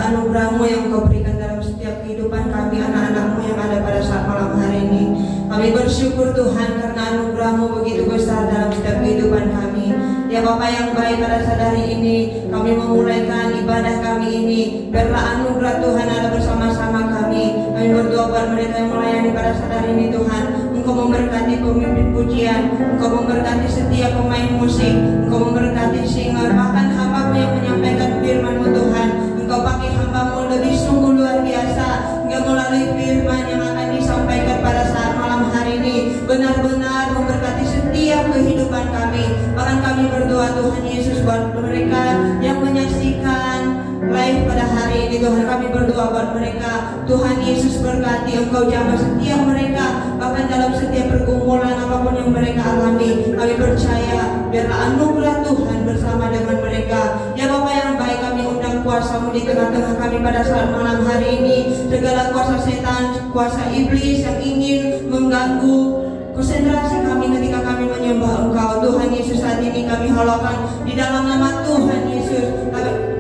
anugerah-Mu yang Kau berikan dalam setiap kehidupan kami, anak-anak-Mu yang ada pada saat malam hari ini. Kami bersyukur Tuhan karena anugerah-Mu begitu besar dalam setiap kehidupan kami. Ya Bapa yang baik, pada saat hari ini kami memulaikan ibadah kami ini. Biarlah anugerah Tuhan ada bersama-sama kami. Kami berdoa buat mereka yang melayani pada saat hari ini Tuhan. Engkau memberkati pemimpin pujian, Engkau memberkati setiap pemain musik, Engkau memberkati singer, bahkan hamba-Mu yang menyampaikan firman-Mu Tuhan. Engkau pakai hamba-Mu lebih sungguh luar biasa, hingga melalui firman yang akan disampaikan pada saat malam hari ini benar-benar memberkati setiap kehidupan kami. Bahkan kami berdoa Tuhan Yesus buat mereka yang menyaksikan live pada hari ini Tuhan, kami berdoa buat mereka. Tuhan Yesus berkati, Engkau jamah setiap mereka, bahkan dalam setiap pergumulan apapun yang mereka alami. Kami percaya biarlah anugerah Tuhan bersama dengan mereka. Ya Bapa yang baik, kami undang kuasa-Mu di tengah-tengah kami pada saat malam hari ini. Segala kuasa setan, kuasa iblis yang ingin mengganggu konsentrasi kami ketika kami menyembah Engkau, Tuhan Yesus, saat ini kami halalkan di dalam nama Tuhan Yesus.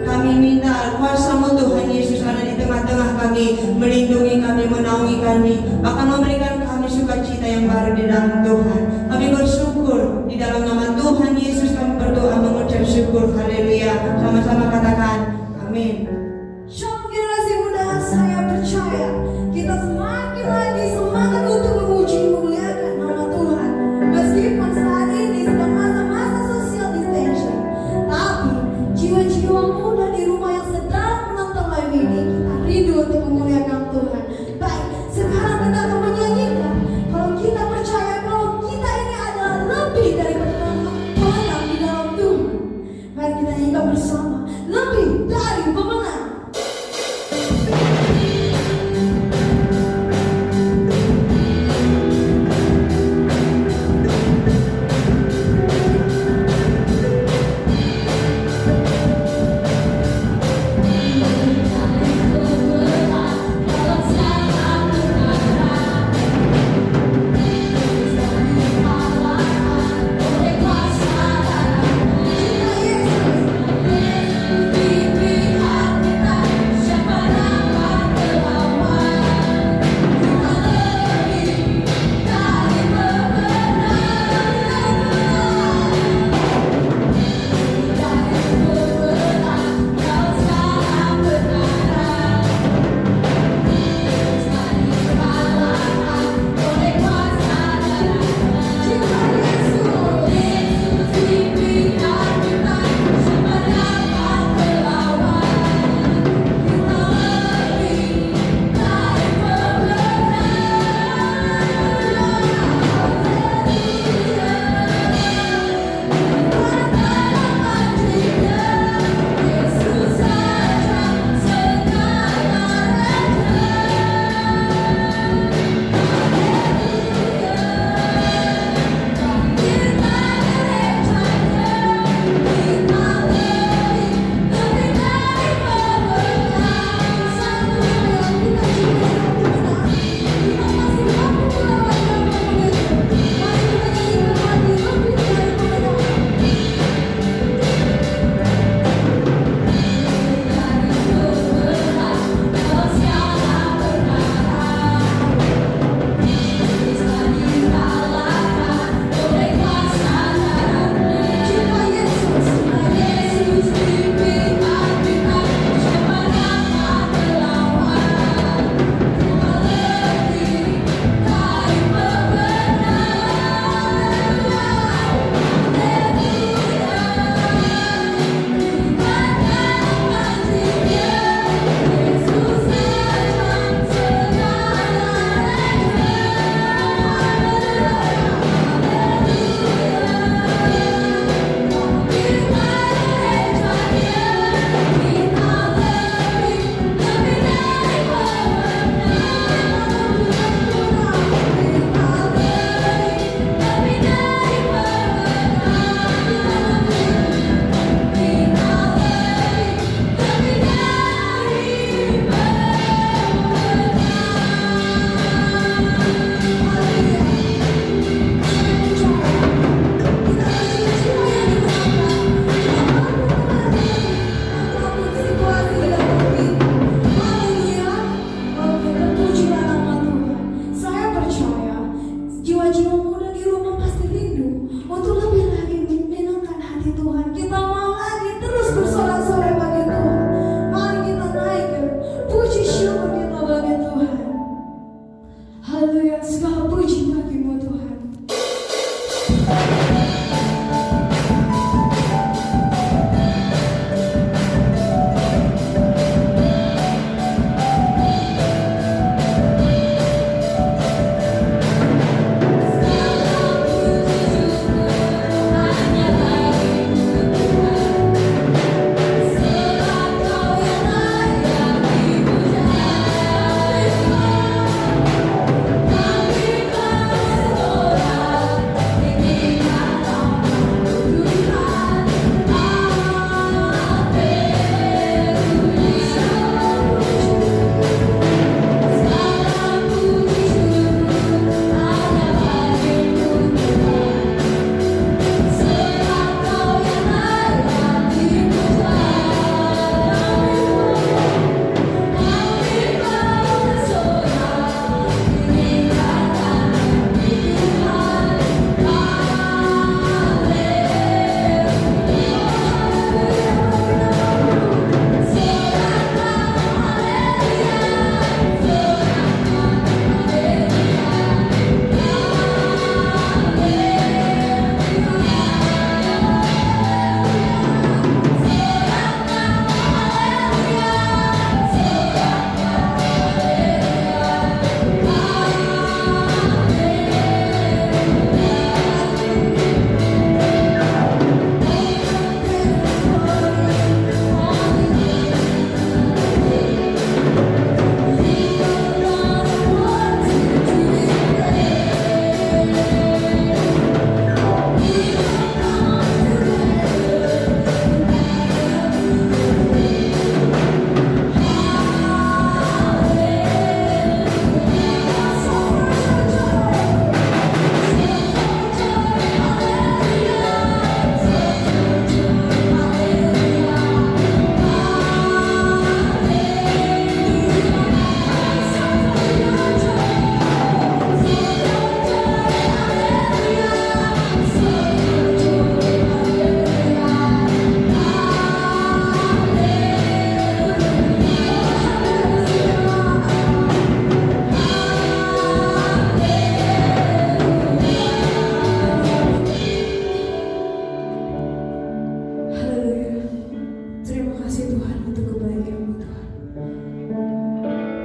Kami minta kuasa-Mu Tuhan Yesus ada di tengah-tengah kami, melindungi kami, menaungi kami, bahkan memberikan kami sukacita yang baru di dalam Tuhan. Kami bersyukur di dalam nama Tuhan Yesus kami berdoa mengucap syukur. Haleluya. Sama-sama katakan amin. Shalom generasi muda, saya percaya kita semakin lagi semangat untuk memuji memuliakan nama Tuhan. Meskipun saat ini sedang masa-masa social distancing, tapi jiwa-jiwa muda di rumah yang sedang menonton live ini, kita rindu untuk memuliakan Tuhan. Baik, sekarang kita akan menyanyikan kalau kita percaya kalau kita ini adalah lebih dari pemenang di dalam Tuhan. Mari kita nyanyikan bersama, lebih dari pemenang.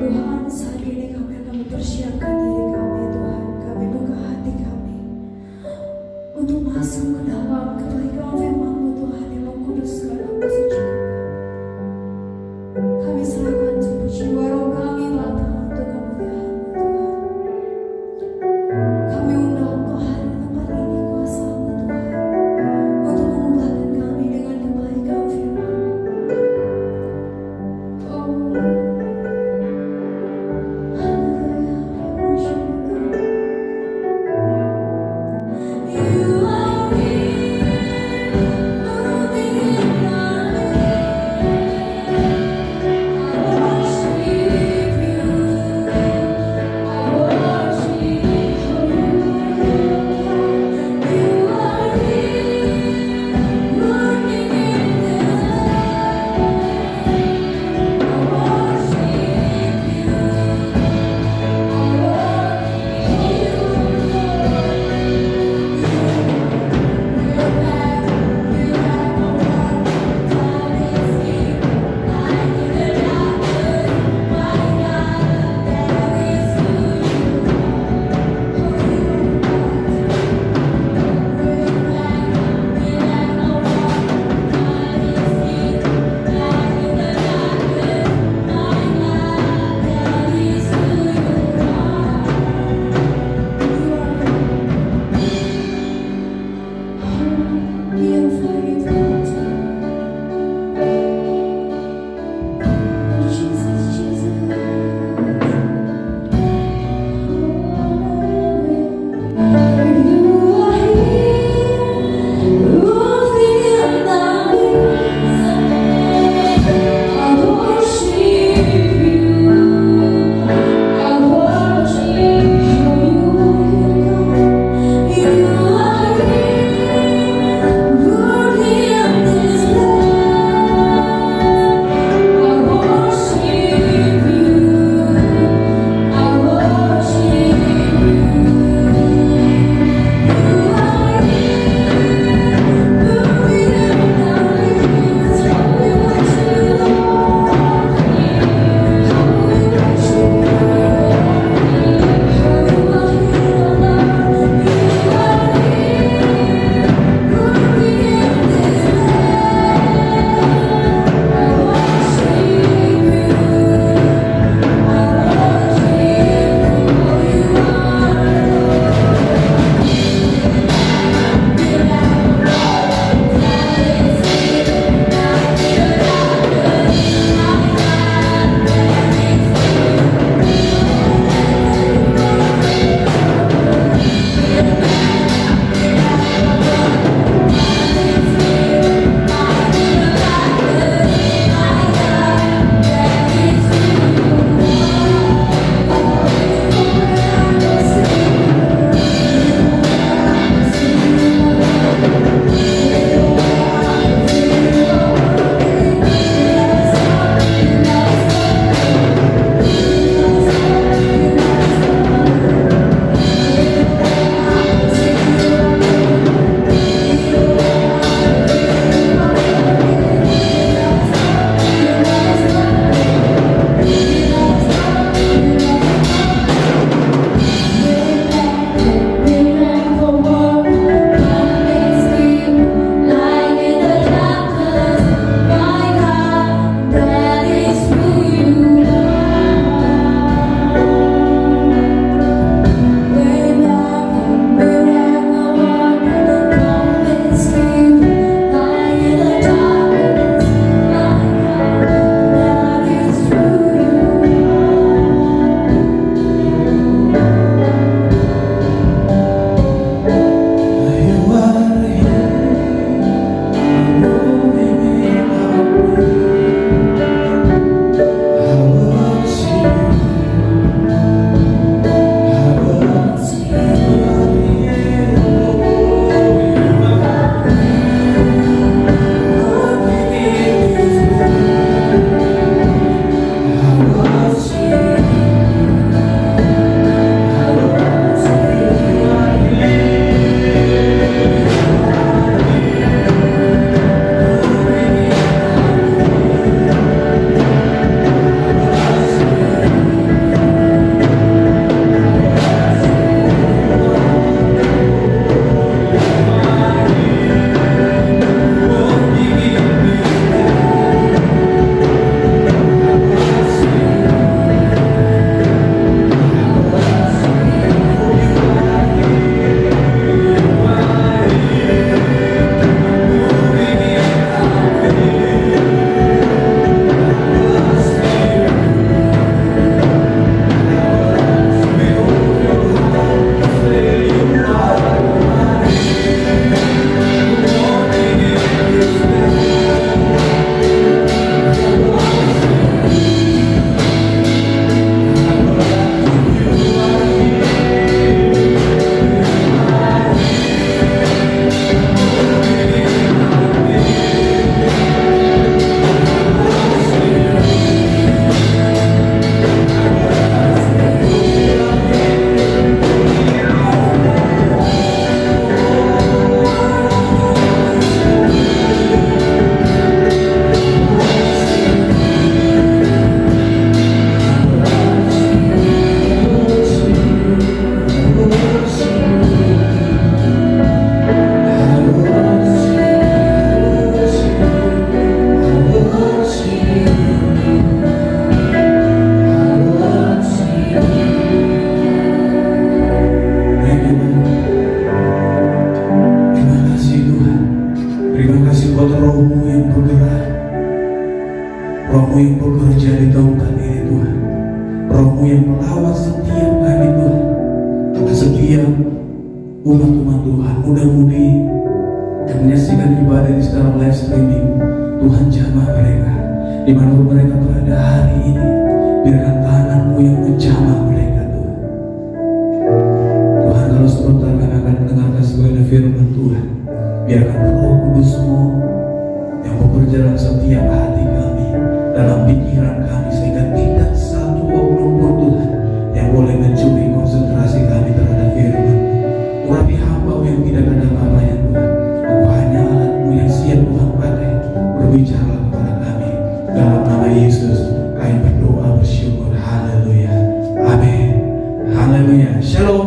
Tuhan, saat ini kami akan mempersiapkan diri kami, Tuhan. Kami buka hati kami untuk masuk ke dalam kebaikan firman-Mu, Tuhan, yang mengkuduskan dan mensucikan. Kami serahkan tubuh jiwa roh kami, Bapa, untuk kemuliaan-Mu, Tuhan. Kami undang Engkau hadir di tempat ini, kuasa-Mu, Tuhan, untuk mengubahkan kami dengan kebaikan firman-Mu. Oh, haleluya, we worship You, Lord. You are here, moving in our midst. Roh-Mu yang melawat setiap kami Tuhan, setiap umat-umat Tuhan, mudah-mudi yang menyaksikan ibadah di secara live streaming. Tuhan jamah mereka dimanapun mereka berada hari ini. Biarkan tangan-Mu yang menjamah mereka Tuhan. Tuhan, kalau sebentar kami akan mendengarkan sebuah firman Tuhan, biarkan Roh Kudus-Mu yang bekerja dalam setiap hati kami, dalam pikiran kami, sehingga tidak satu oknum pun Tuhan yang boleh mencuri konsentrasi kami terhadap firman. Tetapi hamba-Mu yang tidak ada apa-apanya Tuhan, Aku hanya alat-Mu yang siap Tuhan pakai. Berbicara kepada kami dalam nama Yesus kami berdoa bersyukur. Haleluya, amin, haleluya. Shalom,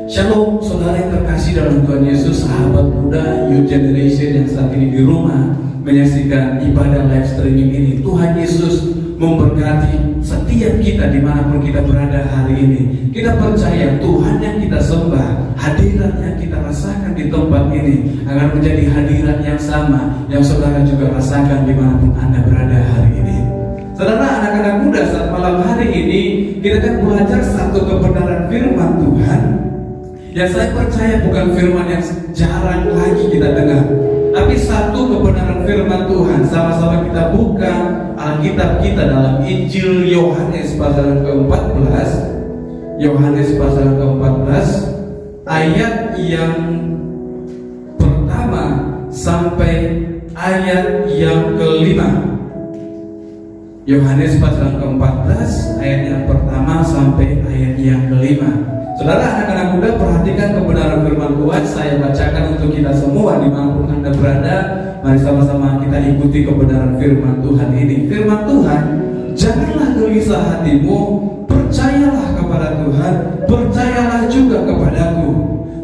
shalom saudara yang terkasih dalam Tuhan Yesus, sahabat muda Youth Generation yang saat ini di rumah menyaksikan ibadah live streaming ini. Tuhan Yesus memberkati setiap kita dimanapun kita berada hari ini. Kita percaya Tuhan yang kita sembah, hadirat yang kita rasakan di tempat ini akan menjadi hadirat yang sama yang saudara juga rasakan dimanapun Anda berada hari ini. Saudara, anak-anak muda, saat malam hari ini kita akan belajar satu kebenaran firman Tuhan yang saya percaya bukan firman yang jarang lagi kita dengar, tapi satu kebenaran firman Tuhan. Sama-sama kita buka Alkitab kita dalam Injil Yohanes pasal ke-14. Yohanes pasal ke-14 ayat yang pertama sampai ayat yang kelima. Yohanes pasal ke-14 ayat yang pertama sampai ayat yang kelima. Saudara, anak-anak muda, perhatikan kebenaran firman Tuhan. Saya bacakan untuk kita semua dimanapun Anda berada. Mari sama-sama kita ikuti kebenaran firman Tuhan ini. Firman Tuhan, janganlah gelisah hatimu, percayalah kepada Tuhan, percayalah juga kepadaku.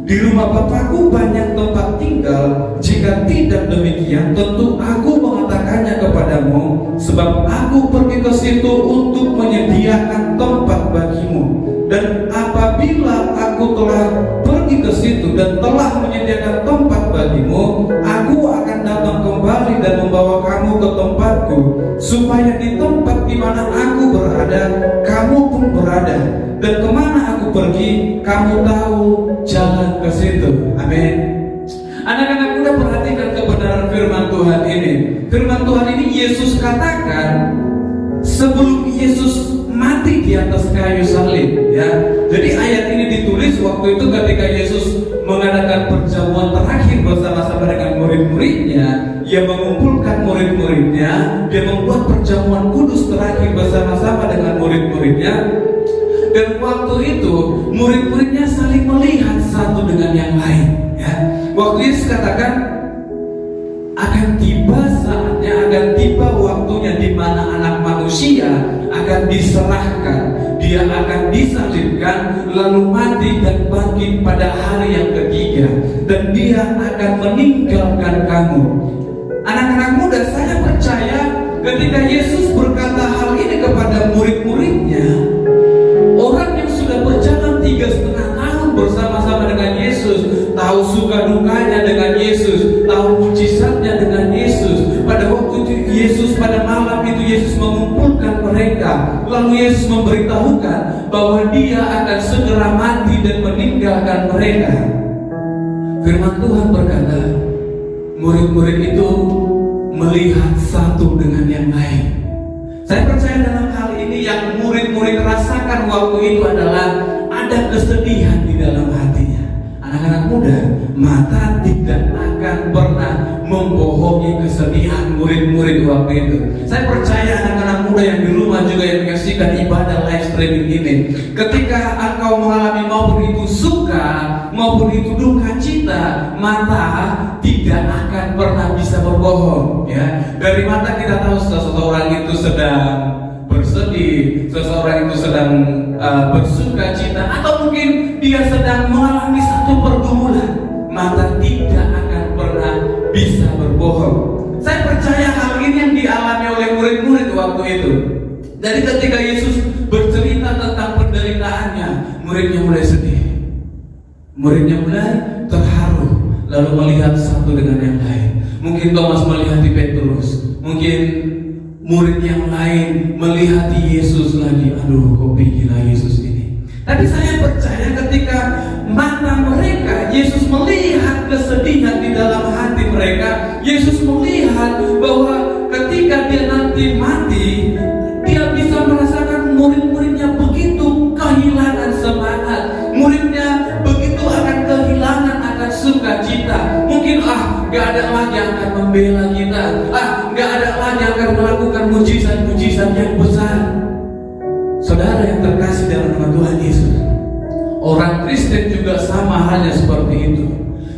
Di rumah Bapakku banyak tempat tinggal. Jika tidak demikian, tentu aku mengatakannya kepadamu, sebab aku pergi ke situ untuk menyediakan tempat bagimu. Dan apabila aku telah pergi ke situ dan telah menyediakan tempat bagimu, aku akan datang kembali dan membawa kamu ke tempatku, supaya di tempat di mana aku berada, kamu pun berada. Dan kemana aku pergi, kamu tahu jalan ke situ. Amin. Anak-anak muda, perhatikan kebenaran firman Tuhan ini. Firman Tuhan ini Yesus katakan sebelum Yesus mati di atas kayu salib, ya. Jadi ayat ini ditulis waktu itu ketika Yesus mengadakan perjamuan terakhir bersama-sama dengan murid-muridnya. Dia mengumpulkan murid-muridnya, dia membuat perjamuan kudus terakhir bersama-sama dengan murid-muridnya. Dan waktu itu murid-muridnya saling melihat satu dengan yang lain, ya. Waktu Yesus katakan akan tiba saatnya, akan tiba waktunya di mana anak manusia akan diserahkan, dia akan disalibkan, lalu mati dan bangkit pada hari yang ketiga, dan dia akan meninggalkan kamu. Anak-anak muda, saya percaya ketika Yesus berkata hal ini kepada murid-muridnya, orang yang sudah berjalan 3,5 tahun bersama-sama dengan Yesus, tahu suka dukanya dengan Yesus, tahu mujizatnya dengan Yesus. Pada waktu itu Yesus, pada malam itu Yesus mengumpulkan mereka, lalu Yesus memberitahukan bahwa dia akan segera mati dan meninggalkan mereka. Firman Tuhan berkata, murid-murid itu melihat satu dengan yang lain. Saya percaya dalam hal ini yang murid-murid rasakan waktu itu adalah ada kesedihan di dalam hatinya. Anak-anak muda, mata tidak akan pernah membohongi kesedihan murid-murid waktu itu. Saya percaya anak-anak muda yang di rumah juga yang menyaksikan ibadah live streaming ini, ketika engkau mengalami maupun itu suka maupun itu duka cita, mata tidak akan pernah bisa berbohong, ya. Dari mata kita tahu seseorang itu sedang bersedih, seseorang itu sedang bersuka cita, atau mungkin dia sedang mengalami satu pergumulan. Mata tidak akan pernah bisa berbohong. Saya percaya hal ini yang dialami oleh murid-murid waktu itu. Jadi ketika Yesus bercerita tentang penderitaannya, muridnya mulai sedih, muridnya mulai terharu, lalu melihat satu dengan yang lain. Mungkin Thomas melihat di Petrus, mungkin murid yang lain melihat Yesus lagi, aduh kok gila Yesus ini. Tapi saya percaya ketika mata mereka, Yesus melihat kesedihan di dalam hati mereka. Yesus melihat bahwa ketika dia nanti mati, dia bisa merasakan murid-muridnya begitu kehilangan semangat, muridnya begitu akan kehilangan akan sukacita. Mungkin gak ada lagi yang akan membela kita, gak ada lagi yang akan melakukan mujizat-mujizat yang besar. Saudara yang terkasih dalam nama Tuhan Yesus, orang Kristen juga sama halnya seperti itu.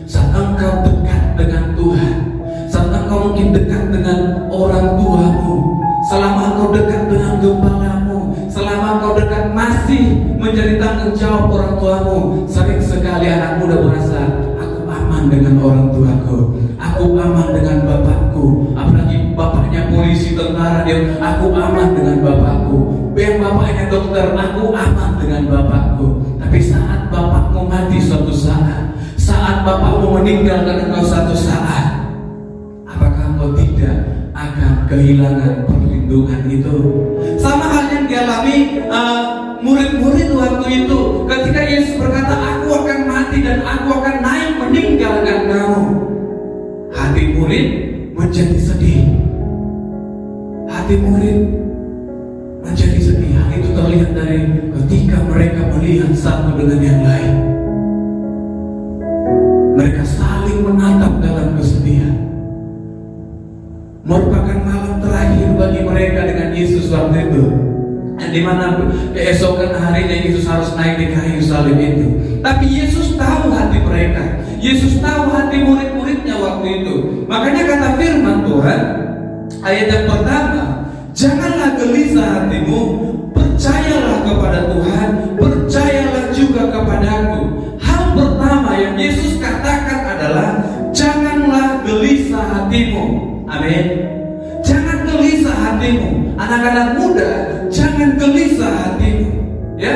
Saat engkau dekat dengan Tuhan, saat engkau mungkin dekat dengan orang tuamu, selama engkau dekat dengan gembalamu, selama engkau dekat masih menjadi tanggung jawab orang tuamu, sering sekali anak muda merasa, aku aman dengan orang tuaku, aku aman dengan bapakku. Apalagi bapaknya polisi, tentara, dia, aku aman dengan bapakku. Yang bapaknya dokter, aku aman dengan bapakku. Tapi saat bapakmu mati suatu saat bapakmu meninggalkan engkau suatu saat, apakah engkau tidak akan kehilangan perlindungan itu? Sama halnya yang dialami murid-murid waktu itu, ketika Yesus berkata, aku akan mati dan aku akan naik meninggalkan kamu. Hati murid menjadi sedih. Hati murid menjadi sedih. Hal itu terlihat dari ketika mereka melihat satu dengan yang lain. Mereka saling menatap dalam kesedihan. Merupakan malam terakhir bagi mereka dengan Yesus waktu itu, di mana keesokan harinya Yesus harus naik di kayu salib itu. Tapi Yesus tahu hati mereka, Yesus tahu hati murid-muridnya waktu itu. Makanya kata firman Tuhan, ayat yang pertama, janganlah gelisah hatimu, percayalah kepada Tuhan, percayalah juga kepadaku. Hal pertama yang Yesus katakan adalah janganlah gelisah hatimu. Amin. Jangan gelisah hatimu. Anak-anak muda, jangan gelisah hatimu. Ya,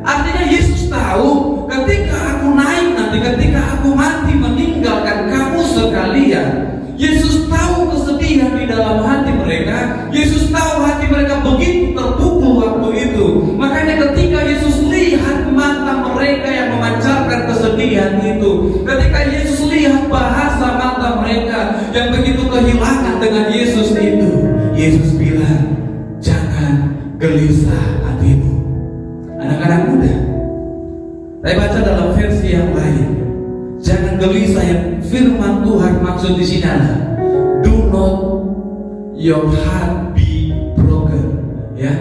artinya Yesus tahu ketika aku naik nanti, ketika aku mati meninggalkan kamu sekalian. Yesus tahu kesedihan di dalam hati mereka. Yesus tahu hati mereka begitu terpukul waktu itu. Makanya ketika Yesus lihat mata mereka yang memancarkan kesedihan itu, ketika Yesus lihat bahasa mata mereka yang begitu kehilangan dengan Yesus itu, Yesus bilang, jangan gelisah hatimu. Anak-anak muda, saya baca dalam versi yang lain, jangan gelisah. Yang firman Tuhan maksud di sini adalah do not your heart be broken. Ya,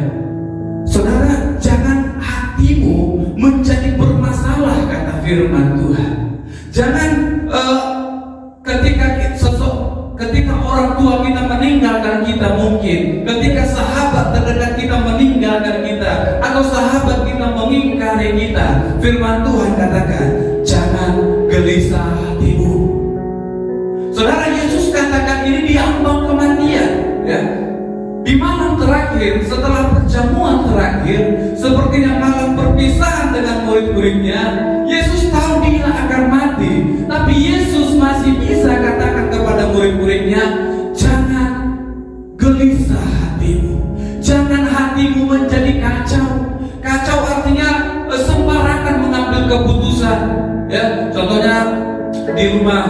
saudara, jangan hatimu menjadi bermasalah, kata firman Tuhan. Jangan ketika orang tua kita meninggalkan kita, mungkin ketika sahabat terdekat kita meninggalkan kita, atau sahabat kita mengingkari kita, firman Tuhan katakan, jangan gelisah hatimu. Saudara, Yesus katakan ini di ambang kematian, ya. Di malam terakhir, setelah perjamuan terakhir, sepertinya malam perpisahan dengan murid-muridnya, Yesus tahu dia akan mati, tapi Yesus masih bisa katakan kepada murid-muridnya, jangan gelisah hatimu, jangan hatimu menjadi kacau. Kacau artinya sembarangan mengambil keputusan. Ya, contohnya di rumah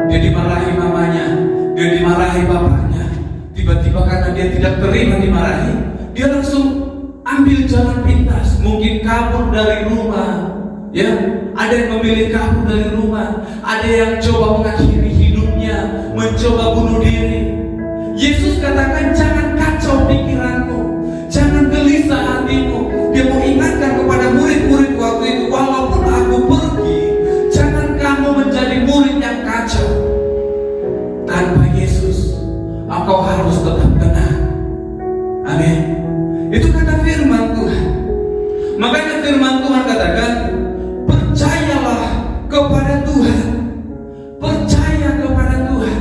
dia dimarahi mamanya, dia dimarahi bapaknya. Tiba-tiba karena dia tidak terima dimarahi, dia langsung ambil jalan pintas, mungkin kabur dari rumah. Ya, ada yang memilih kabur dari rumah, ada yang coba mengakhiri hidupnya, mencoba bunuh diri. Yesus katakan, jangan kacau pikiranmu, jangan gelisah hatimu. Dia mau ingatkan kepada murid-murid waktu itu, walaupun aku pergi, jangan kamu menjadi murid yang kacau. Tanpa Yesus, engkau harus tetap tenang. Amin. Itu kata firman Tuhan. Makanya firman Tuhan katakan, percayalah kepada Tuhan, percaya kepada Tuhan,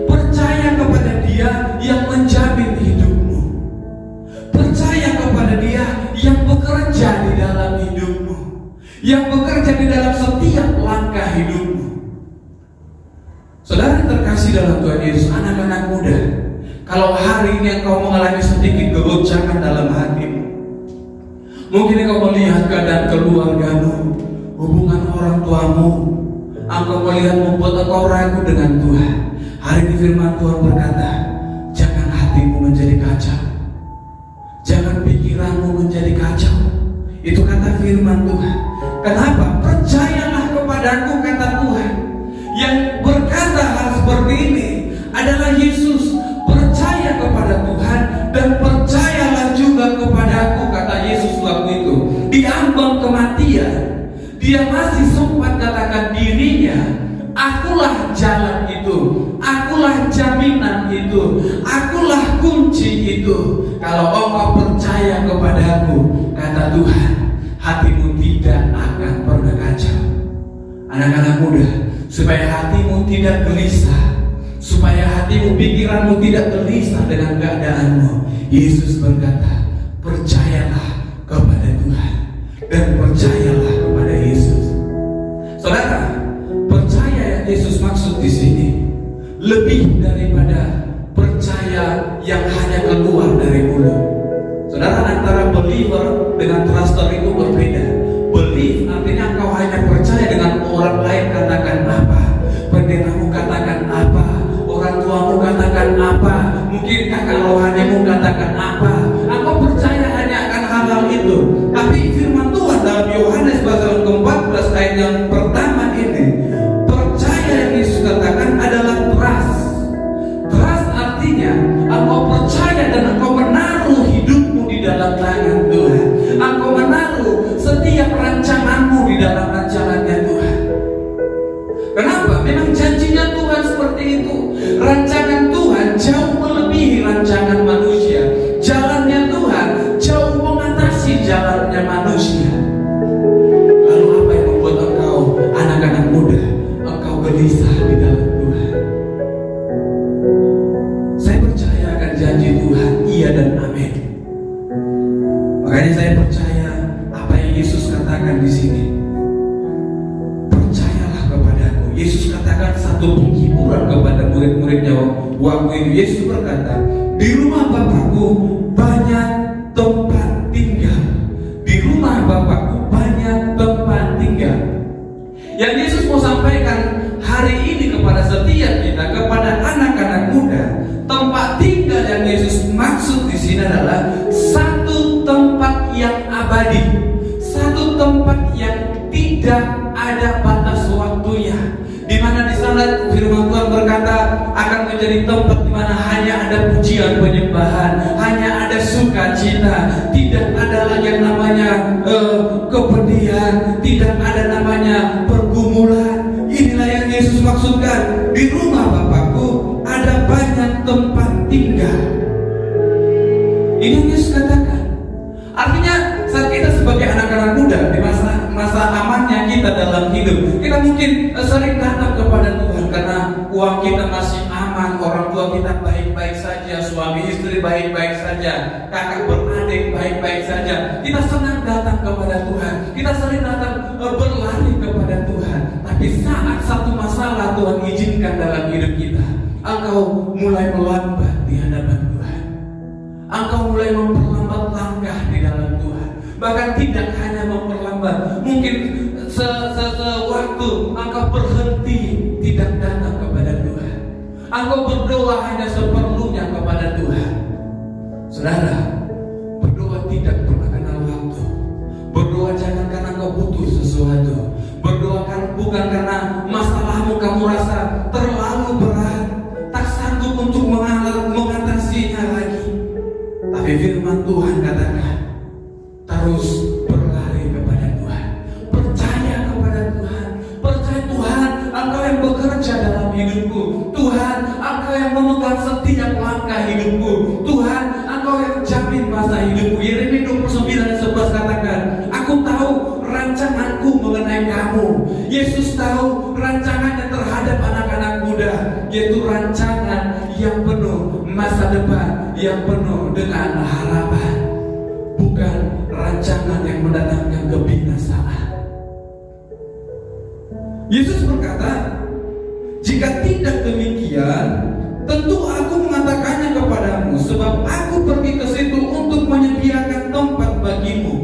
percaya kepada Dia yang menjamin hidupmu, percaya kepada Dia yang bekerja di dalam hidupmu, yang bekerja di dalam setiap langkah hidupmu. Saudara terkasih dalam Tuhan Yesus, anak-anak muda, Kalau hari ini engkau mengalami sedikit kegoncangan dalam hatimu, mungkin engkau melihat keadaan keluargamu, hubungan orang tuamu, engkau melihat membuat engkau ragu dengan Tuhan. Hari ini firman Tuhan berkata, jangan hatimu menjadi kacau, jangan pikiranmu menjadi kacau. Itu kata firman Tuhan. Kenapa? Percayalah kepadaku, kata Tuhan. Yang berkata hal seperti ini adalah Yesus. Percaya kepada Tuhan dan percayalah juga kepadaku, kata Yesus waktu itu. Di ambang kematian, dia masih sempat katakan dirinya, akulah jalan itu, akulah jaminan itu, akulah kunci itu. Kalau engkau percaya kepadaku, kata Tuhan, hatimu tidak akan pernah kacau. Anak-anak muda, supaya hatimu tidak gelisah, supaya hatimu, pikiranmu tidak gelisah dengan keadaanmu, Yesus berkata, percayalah kepada Tuhan dan percayalah kepada Yesus. Saudara, percaya yang Yesus maksud di sini lebih daripada percaya yang hanya keluar dari mulut. Saudara, antara believer dengan trustor itu berbeda. Believe artinya engkau hanya percaya dengan orang lain katakan apa, pendetamu katakan apa, orang tuamu katakan apa, mungkin kakak rohanimu katakan apa. Engkau percaya hanya akan hal-hal itu. Tapi firman Tuhan dalam Yohanes pasal ke-14 ayat yang pertama ini, percaya yang Yesus katakan adalah trust. Trust artinya engkau percaya dan engkau menaruh hidupmu di dalam tangan Tuhan. Engkau menaruh setiap rancanganmu di dalam rancangannya Tuhan. Kenapa? Memang janjinya Tuhan seperti itu. Rancangan Tuhan jauh melebihi rancangan manusia. Jalannya Tuhan jauh mengatasi jalannya manusia. Lalu apa yang membuat engkau, anak-anak muda, engkau gelisah di dalam Tuhan? Saya percaya akan janji Tuhan, iya dan amin. Makanya saya percaya apa yang Yesus katakan di sini. Percayalah kepadaku. Yesus katakan satu penghiburan kepada murid-muridnya waktu itu. Yesus berkata, di rumah Bapakku banyak tempat tinggal. Di rumah Bapakku banyak tempat tinggal. Yang Yesus mau sampaikan hari ini kepada setiap kita, kepada anak-anak muda, tempat tinggal yang Yesus maksud di sini adalah satu tempat yang abadi, satu tempat yang tidak ada batas waktunya, di mana di sana firman Tuhan berkata akan menjadi tempat di mana hanya ada pujian penyembahan, hanya ada sukacita, tidak ada lagi yang namanya kepedihan, tidak ada namanya pergumulan. Inilah yang Yesus maksudkan, di rumah Bapakku ada banyak tempat tinggal. Ini yang Yesus katakan. Artinya saat kita sebagai anak-anak muda di masa amannya kita dalam hidup, kita mungkin sering datang kepada Tuhan karena uang kita masih aman, orang tua kita baik-baik saja, suami istri baik-baik saja, kakak beradik baik-baik saja. Kita senang datang kepada Tuhan, kita sering datang berlari kepada Tuhan. Tapi saat satu masalah Tuhan izinkan dalam hidup kita, engkau mulai melambat di hadapan Tuhan. Engkau mulai memperlambat langkah di dalam Tuhan. Bahkan tidak hanya memperlambat, mungkin sewaktu engkau berhenti tidak datang kepada Tuhan. Engkau berdoa hanya seperlunya kepada Tuhan. Saudara, berdoa tidak pernah kenal waktu. Berdoa jangan karena engkau butuh sesuatu. Berdoa bukan karena masalahmu kamu rasa terlalu berat, tak sanggup untuk mengatasinya lagi. Tapi firman Tuhan katakan, terus berlari kepada Tuhan, percaya kepada Tuhan, percaya Tuhan, engkau yang bekerja dalam hidupku, Tuhan, engkau yang memegang setiap langkah hidupku, Tuhan, engkau yang jamin masa hidupku. Yeremia 29:11 katakan, aku tahu rancanganku mengenai kamu. Yesus tahu rancangannya terhadap anak-anak muda, yaitu rancangan yang penuh masa depan, yang penuh dengan harapan, bukan rancangan yang mendatangkan kebinasaan. Yesus berkata, jika tidak demikian, tentu aku mengatakannya kepada sebab aku pergi ke situ untuk menyediakan tempat bagimu.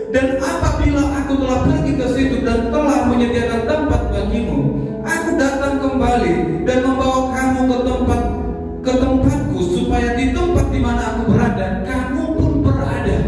Dan apabila aku telah pergi ke situ dan telah menyediakan tempat bagimu, aku datang kembali dan membawa kamu ke tempatku, supaya di tempat di mana aku berada, kamu pun berada.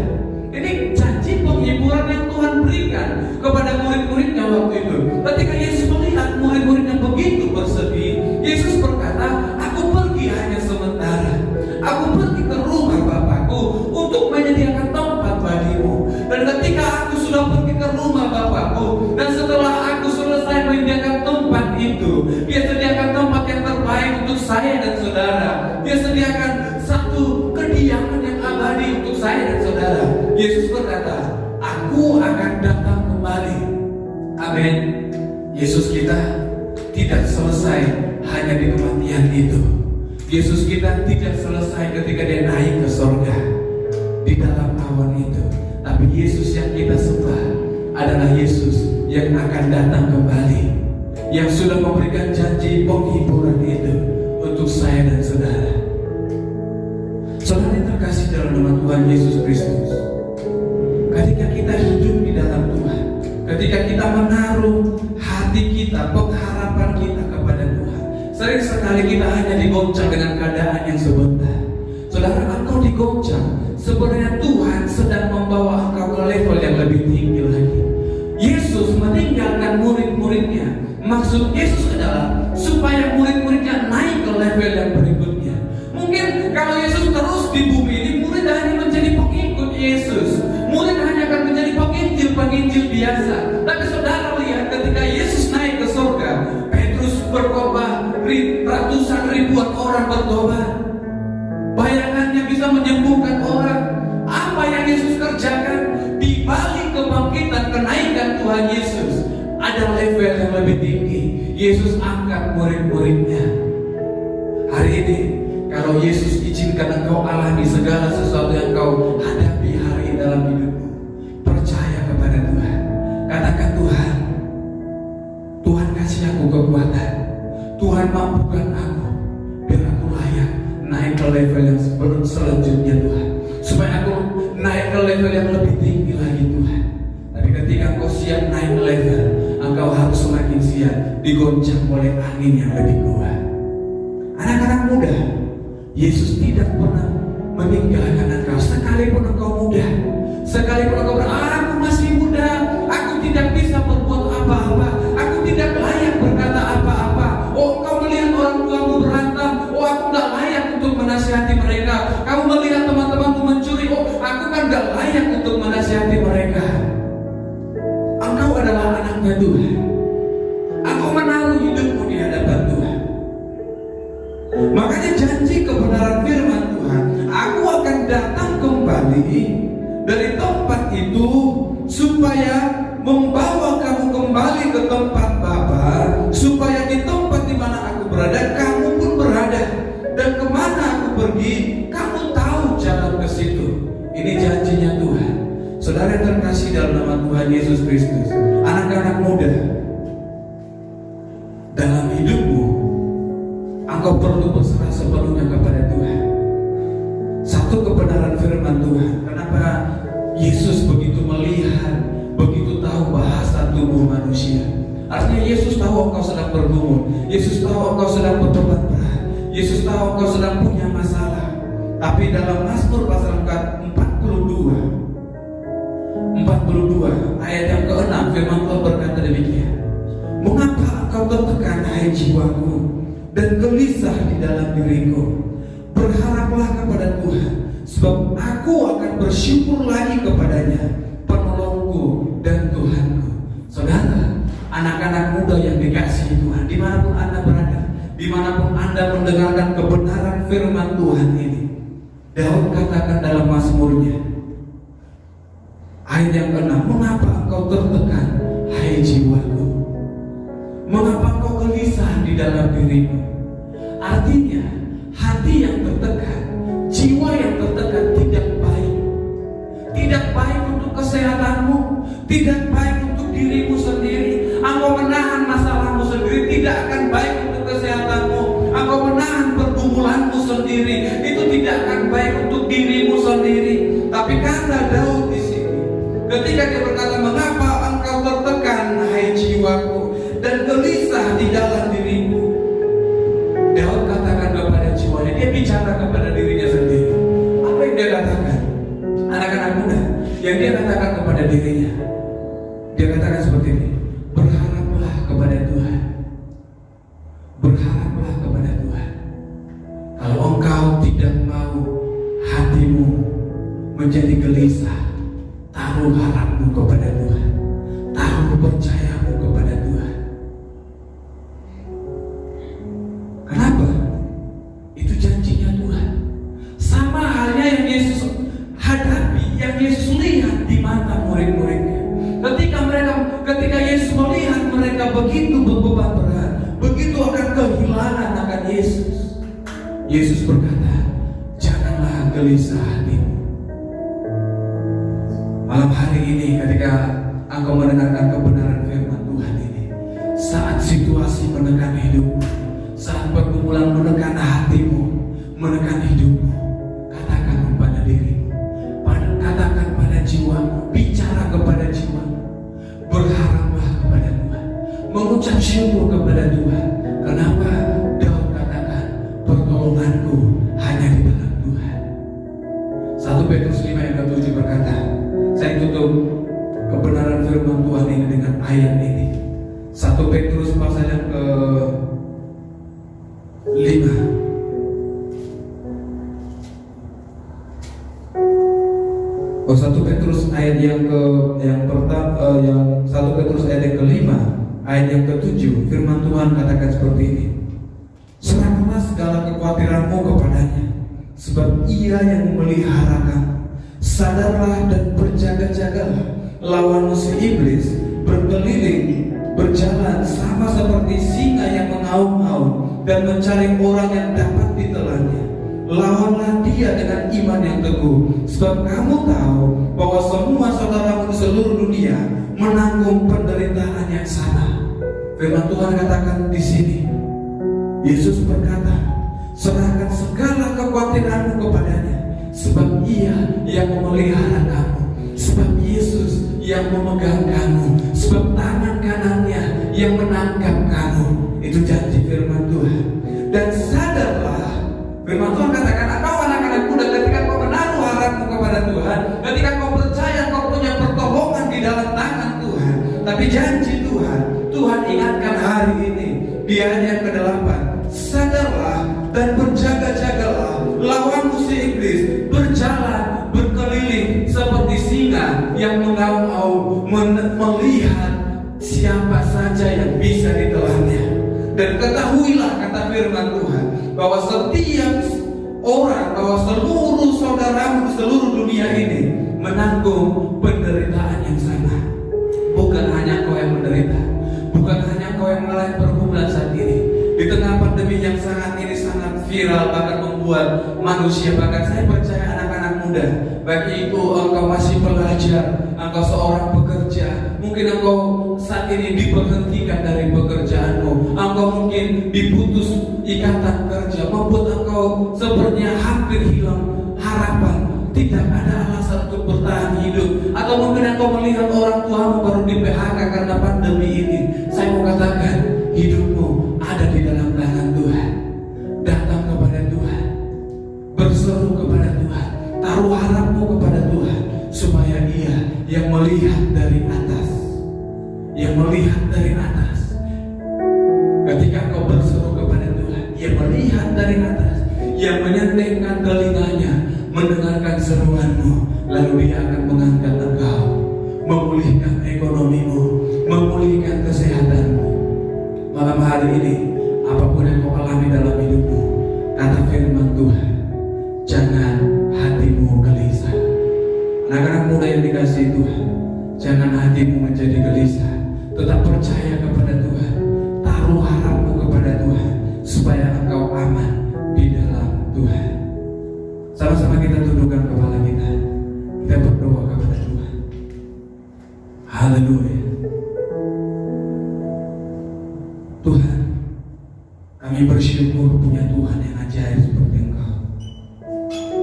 Ini janji penghiburan yang Tuhan berikan kepada murid-muridnya waktu itu. Ketika Yesus melihat murid-muridnya begitu bersedih, Yesus berkata, aku pergi hanya sementara. Aku pergi ke rumah Bapakku untuk menyediakan tempat bagimu. Dan ketika aku sudah pergi ke rumah Bapakku, dan setelah aku selesai menyediakan tempat itu, Dia sediakan tempat yang terbaik untuk saya dan saudara. Dia sediakan satu kediaman yang abadi untuk saya dan saudara. Yesus berkata, aku akan datang kembali. Amin. Yesus kita tidak selesai hanya di kematian itu. Yesus kita tidak selesai ketika Dia naik ke surga di dalam awan itu. Tapi Yesus yang kita sembah adalah Yesus yang akan datang kembali, yang sudah memberikan janji penghiburan itu untuk saya dan saudara. Saudara yang terkasih dalam nama Tuhan Yesus Kristus, ketika kita hidup di dalam Tuhan, ketika kita menaruh hati kita, pengharapan kita kepada Tuhan, sering sekali kita hanya digoncang dengan keadaan yang sebentar. Saudara, engkau digoncang, sebenarnya Tuhan sedang membawa engkau ke level yang lebih tinggi lagi. Yesus meninggalkan murid-muridnya. Maksud Yesus adalah supaya murid-muridnya naik ke level yang berikutnya. Mungkin kalau Yesus terus di bumi ini, murid hanya menjadi pengikut Yesus, murid hanya akan menjadi penginjil biasa. Tapi saudara lihat, ketika Yesus naik ke surga, Petrus berkhotbah, ratusan ribuan orang bertobat. Bayangannya bisa menyembuhkan orang. Apa yang Yesus kerjakan? Di balik kebangkitan, kenaikan Tuhan Yesus, ada level yang lebih tinggi. Yesus angkat murid-muridnya. Hari ini, kalau Yesus izinkan engkau alami segala sesuatu yang kau hadapi hari ini dalam hidupmu, percaya kepada Tuhan. Katakan, Tuhan, Tuhan kasih aku kekuatan, Tuhan mampukan aku, biar aku layak naik ke level yang selanjutnya, Tuhan. Supaya aku naik ke level yang lebih tinggi lagi, Tuhan. Tapi ketika engkau siap naik ke level, engkau harus semakin siap digoncang oleh angin yang lebih kuat. Anak-anak muda, Yesus tidak pernah meninggalkan engkau. Sekalipun engkau muda, sekalipun engkau aku masih muda, aku tidak bisa berbuat apa-apa, aku tidak layak berkata apa-apa. Oh, kau melihat orang tuamu berantem, oh aku gak layak untuk menasihati mereka. Kamu melihat teman-temanmu mencuri, oh aku kan gak layak untuk menasihati mereka. Engkau adalah anaknya Tuhan. Engkau menaruh hidupmu di hadapan Tuhan. Makanya janji kebenaran firman Tuhan, aku akan datang kembali dari tempat itu supaya membawa kamu kembali ke tempat Bapa, supaya di tempat di mana aku berada, kamu pun berada. Dan kemana aku pergi, kamu tahu jalan ke situ. Ini janjinya Tuhan. Saudara yang terkasih dalam nama Tuhan Yesus Kristus, anak-anak muda, dalam hidupmu, engkau perlu berserah sepenuhnya kepada Tuhan. Satu kebenaran firman Tuhan. Kenapa Yesus begitu melihat, begitu tahu bahasa tubuh manusia? Artinya Yesus tahu engkau sedang bergumul, Yesus tahu engkau sedang bertobat berat, Yesus tahu engkau sedang punya masalah. Tapi dalam Mazmur pasal 42 ayat yang ke-6, firman Tuhan berkata demikian. Mengapa engkau tertekan, hai jiwaku, dan gelisah di dalam diriku? Berharaplah kepada Tuhan, sebab aku akan bersyukur lagi kepadanya, penolongku dan Tuhanku. Saudara, anak-anak muda yang dikasihi Tuhan, dimanapun Anda berada, dimanapun Anda mendengarkan kebenaran firman Tuhan ini, Daud katakan dalam Mazmurnya, ayat yang ke-6, mengapa engkau tertekan, hai jiwaku? Mengapa engkau gelisah di dalam dirimu? Artinya, hati yang tertekan, jiwa yang tertekan tidak baik. Tidak baik untuk kesehatanmu, tidak baik untuk dirimu sendiri. Engkau menahan masalahmu sendiri, tidak akan baik untuk kesehatanmu. Engkau menahan pergumulanmu sendiri, itu tidak akan yang dia katakan kepada dirinya. Dia katakan seperti ini, berharaplah kepada Tuhan. Berharaplah kepada Tuhan. Kalau engkau tidak mau hatimu menjadi gelisah, taruh harapmu kepada Tuhan. Taruh percayamu kepada Tuhan. Kenapa? Itu janjinya Tuhan. Sama halnya yang Yesus hadapi, yang Yesus lihat di mata murid-muridnya. Ketika Yesus melihat mereka begitu berbeban berat, begitu akan kehilangan akan Yesus, Yesus berkata, janganlah gelisah hatimu. Malam hari ini ketika engkau mendengarkan kebenaran firman Tuhan ini, saat situasi menekan hidupmu, saat pergumulan menekan hatimu, menekan hidupmu, katakan kepada dirimu, katakan pada jiwamu, bicara kepada jiwamu, berharaplah kepada Tuhan, mengucap syukur kepada Tuhan. Kenapa? Daud katakan, pertolonganku hanya di dalam Tuhan. 1 Petrus 5 ayat 7 berkata, saya tutup kebenaran firman Tuhan ini dengan ayat ini. 1 Petrus pasal yang ke-5. 1 Petrus ayat yang pertama, yang 1 Petrus ayat yang ke-5, ayat yang ke-7, firman Tuhan katakan seperti ini. Serahkanlah segala kekhawatiranmu kepadanya, sebab Ia yang memelihara kamu. Sadarlah dan berjaga-jagalah, lawan musuh iblis berkeliling, berjalan sama seperti singa yang mengaum-ngaum dan mencari orang yang dapat ditelannya. Lawanlah dia dengan iman yang teguh, sebab kamu tahu bahwa semua saudaramu di seluruh dunia menanggung penderitaan yang sama. Firman Tuhan katakan di sini, Yesus berkata, serahkan segala kekhawatiranmu kepadanya, sebab Ia yang memelihara kamu, sebab Yesus yang memegang kamu, sebab tangan kanannya yang menangkap kamu. Itu janji firman Tuhan. Dan sadarlah, firman Tuhan katakan, engkau anak-anak muda, ketika kau menaruh harapmu kepada Tuhan, ketika kau percaya kau punya pertolongan di dalam tangan Tuhan. Tapi janji Tuhan ingatkan hari ini di ayat yang ke-8, sadarlah dan berjaga-jagalah, lawan musuh iblis berjalan berkeliling seperti singa yang mengaum-ngaum melihat siapa saja yang bisa ditelannya. Dan ketahuilah, kata firman Tuhan, bahwa setiap orang, bahwa seluruh saudaramu di seluruh dunia ini menanggung penderitaan yang sama. Bukan hanya kau yang menderita, bukan hanya kau yang mengalami pergumulan saat ini. Di tengah pandemi yang ini sangat viral, bahkan membuat manusia, bahkan saya percaya anak-anak muda, baik itu engkau masih pelajar, engkau seorang pekerja, mungkin engkau saat ini diberhentikan dari pekerjaanmu, engkau mungkin diputus ikatan kerja, membuat engkau sepertinya hampir hilang harapan, tidak ada alasan untuk bertahan hidup. Atau mungkin engkau melihat orang tuamu baru di PHK karena pandemi ini. Saya mau katakan, hidupmu ada di dalam tangan Tuhan. Datang kepada Tuhan, berseru kepada Tuhan, taruh harapmu kepada Tuhan, supaya Ia yang melihat dari atas, yang melihat dari atas. Ketika kau berseru kepada Tuhan, Ia melihat dari atas, Ia menyentengkan telinganya, mendengarkan seruanmu, lalu Dia akan mengangkat engkau, memulihkan ekonomimu, memulihkan kesehatanmu. Malam hari ini, apapun yang kau alami dalam hidupmu, kata firman Tuhan, jangan hatimu gelisah. Anak-anak muda yang dikasihi Tuhan, jangan hatimu menjadi gelisah. Tetap percaya kepada Tuhan, taruh harapmu kepada Tuhan, supaya engkau aman di dalam Tuhan. Sama-sama kita tundukkan kepala kita, kita berdoa kepada Tuhan. Haleluya. Tuhan, kami bersyukur punya Tuhan yang ajaib seperti Engkau.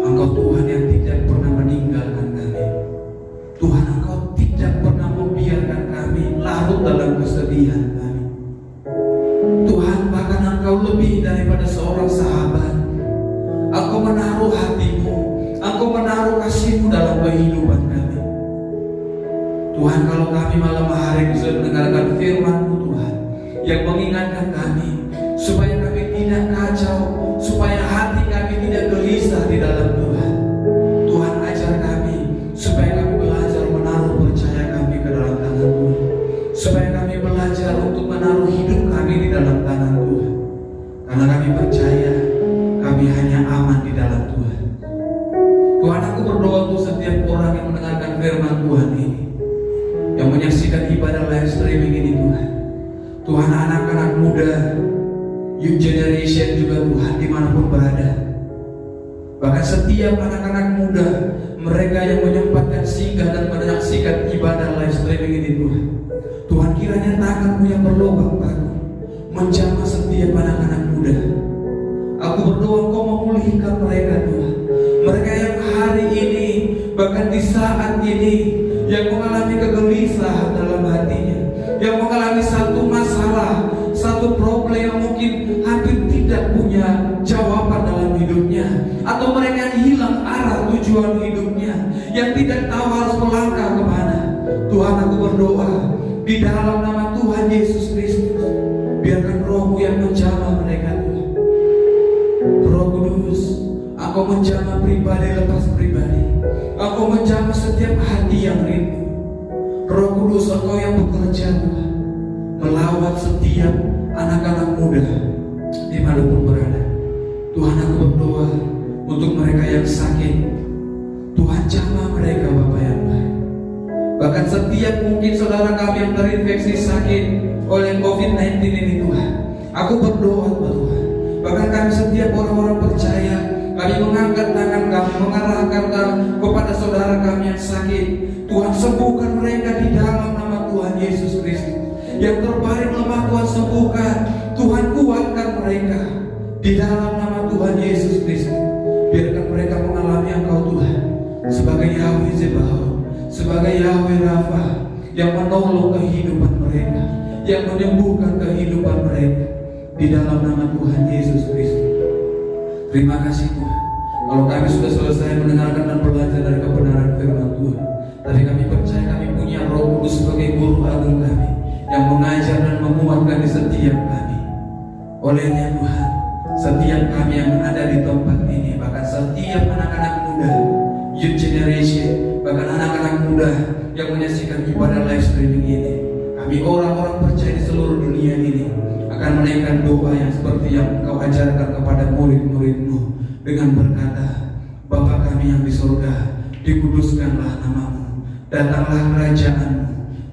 Engkau Tuhan yang tidak pernah meninggalkan kami. Tuhan, Engkau tidak pernah membiarkan kami larut dalam kesedihan kami. Tuhan, bahkan Engkau lebih daripada seorang sahabat. Engkau menaruh hatimu, Engkau menaruh kasihmu dalam kehidupan kami. Tuhan, kalau kami malam hari bisa mendengarkan firman-Mu Tuhan, yang mengingatkan kami supaya kami tidak kacau, supaya hati kami tidak gelisah di dalam Tuhan. Tuhan, ajar kami supaya kami belajar menaruh percaya kami ke dalam tangan Tuhan, supaya kami belajar untuk menaruh hidup kami di dalam tangan Tuhan, karena kami percaya kami hanya aman di dalam Tuhan. Tuhan, aku berdoa untuk setiap orang yang mendengarkan firman Tuhan ini, yang menyaksikan ibadah live streaming ini Tuhan. Tuhan, anak-anak muda, youth generation juga Tuhan, dimanapun berada. Bahkan setiap anak-anak muda, mereka yang menyempatkan singgah dan menyaksikan ibadah live streaming ini Tuhan. Tuhan, kiranya tangan-Mu yang berlubang baru menjamah setiap anak-anak muda. Aku berdoa Engkau memulihkan mereka Tuhan. Mereka yang hari ini, bahkan di saat ini, yang mengalami kegelisahan dalam hatinya, yang mengalami satu masalah, satu problem yang mungkin hampir tidak punya jawaban dalam hidupnya, atau mereka yang hilang arah tujuan hidupnya, yang tidak tahu harus melangkah kemana. Tuhan, aku berdoa di dalam nama Tuhan Yesus Kristus, biarkan Roh-Mu yang menjamah mereka Tuhan. Roh Kudus, Engkau menjamah pribadi lepas pribadi, Engkau menjamah setiap hati yang rindu. Roh Kudus, Engkau yang bekerja Tuhan, melawat setiap anak-anak muda dimanapun berada. Tuhan, aku berdoa untuk mereka yang sakit. Tuhan, jamah mereka Bapa yang baik. Bahkan setiap mungkin saudara kami yang terinfeksi sakit oleh COVID-19 ini Tuhan, aku berdoa Tuhan. Bahkan kami setiap orang-orang percaya, kami mengangkat tangan kami, mengarahkan kepada saudara kami yang sakit. Tuhan, sembuhkan mereka di dalam nama Tuhan Yesus Kristus. Yang terbaring lemah Tuhan sembuhkan. Tuhan, kuatkan mereka di dalam nama Tuhan Yesus Kristus. Biarkan mereka mengalami Engkau Tuhan sebagai Yahweh Zebaot, sebagai Yahweh Rafa, yang menolong kehidupan mereka, yang menyembuhkan kehidupan mereka di dalam nama Tuhan Yesus Kristus. Terima kasih Tuhan, kalau kami sudah selesai mendengarkan dan belajar dari kebenaran firman Tuhan, tapi kami percaya kami punya Roh Kudus sebagai guru agung kami, yang mengajar dan menguatkan di setiap kami. Olehnya Tuhan, setiap kami yang ada di tempat ini, bahkan setiap anak-anak muda, youth generation, bahkan anak-anak muda yang menyaksikan ibadah live streaming ini, kami orang-orang percaya di seluruh dunia ini akan menaikkan doa yang seperti yang Engkau ajarkan kepada murid-murid-Mu dengan berkata, Bapa kami yang di surga, dikuduskanlah nama-Mu, datanglah kerajaan-Mu,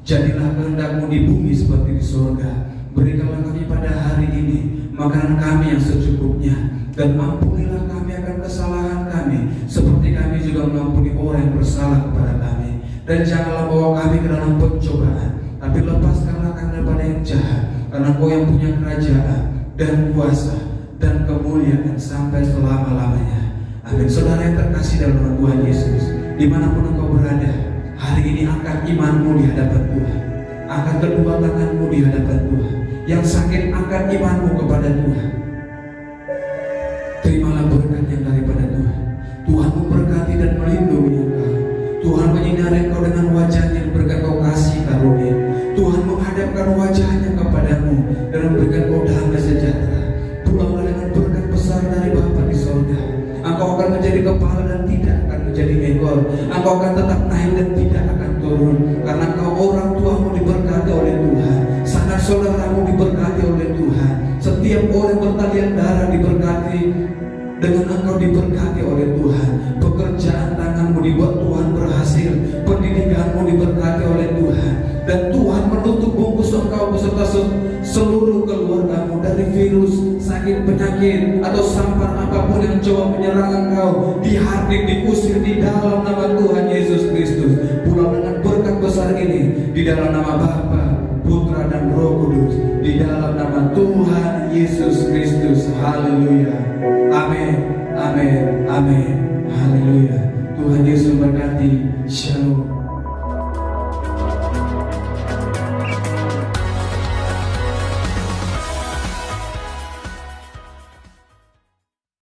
jadilah kehendak-Mu di bumi seperti di surga. Berikanlah kami pada hari ini makanan kami yang secukupnya, dan ampunilah kami akan kesalahan kami seperti kami juga mengampuni orang yang bersalah kepada kami. Dan janganlah bawa kami ke dalam pencobaan, tapi lepaskanlah kami daripada yang jahat, karena Engkau yang punya kerajaan dan kuasa dan kemuliaan sampai selama-lamanya. Amin. Saudara yang terkasih dalam nama Tuhan Yesus, dimanapun engkau berada, hari ini angkat imanmu di hadapan Tuhan, angkat kedua tanganmu di hadapan Tuhan. Yang sakit, angkat imanmu kepada Tuhan. Terimalah berkat yang daripada Tuhan. Tuhan memberkati dan melindungi engkau. Tuhan menyinari engkau dengan wajahnya dan berkat kau kasih karunia. Tuhan menghadapkan wajahnya kepadamu dan memberikan kau damai sejahtera. Pulanglah dengan berkat besar dari Bapa di surga. Engkau akan menjadi kepala dan tidak akan menjadi ekor. Engkau akan tetap naik dan tidak akan turun, karena engkau orang tuamu diberkati oleh Tuhan, sanak saudaramu diberkati oleh Tuhan, setiap orang bertalian darah diberkati dengan engkau diberkati oleh Tuhan. Pekerjaan tanganmu dibuat Tuhan berhasil, pendidikanmu diberkati oleh Tuhan, dan Tuhan menutup bungkus engkau beserta seluruh keluargamu dari virus, sakit, penyakit, atau sampar apapun yang coba menyerang engkau, dihardik, diusir di dalam nama Tuhan Yesus Kristus. Pulang dengan berkat besar ini di dalam nama Bapa, Putra dan Roh Kudus, di dalam nama Tuhan Yesus Kristus. Haleluya. Amin. Amin. Amin. Haleluya. Tuhan Yesus memberkati. Shalom.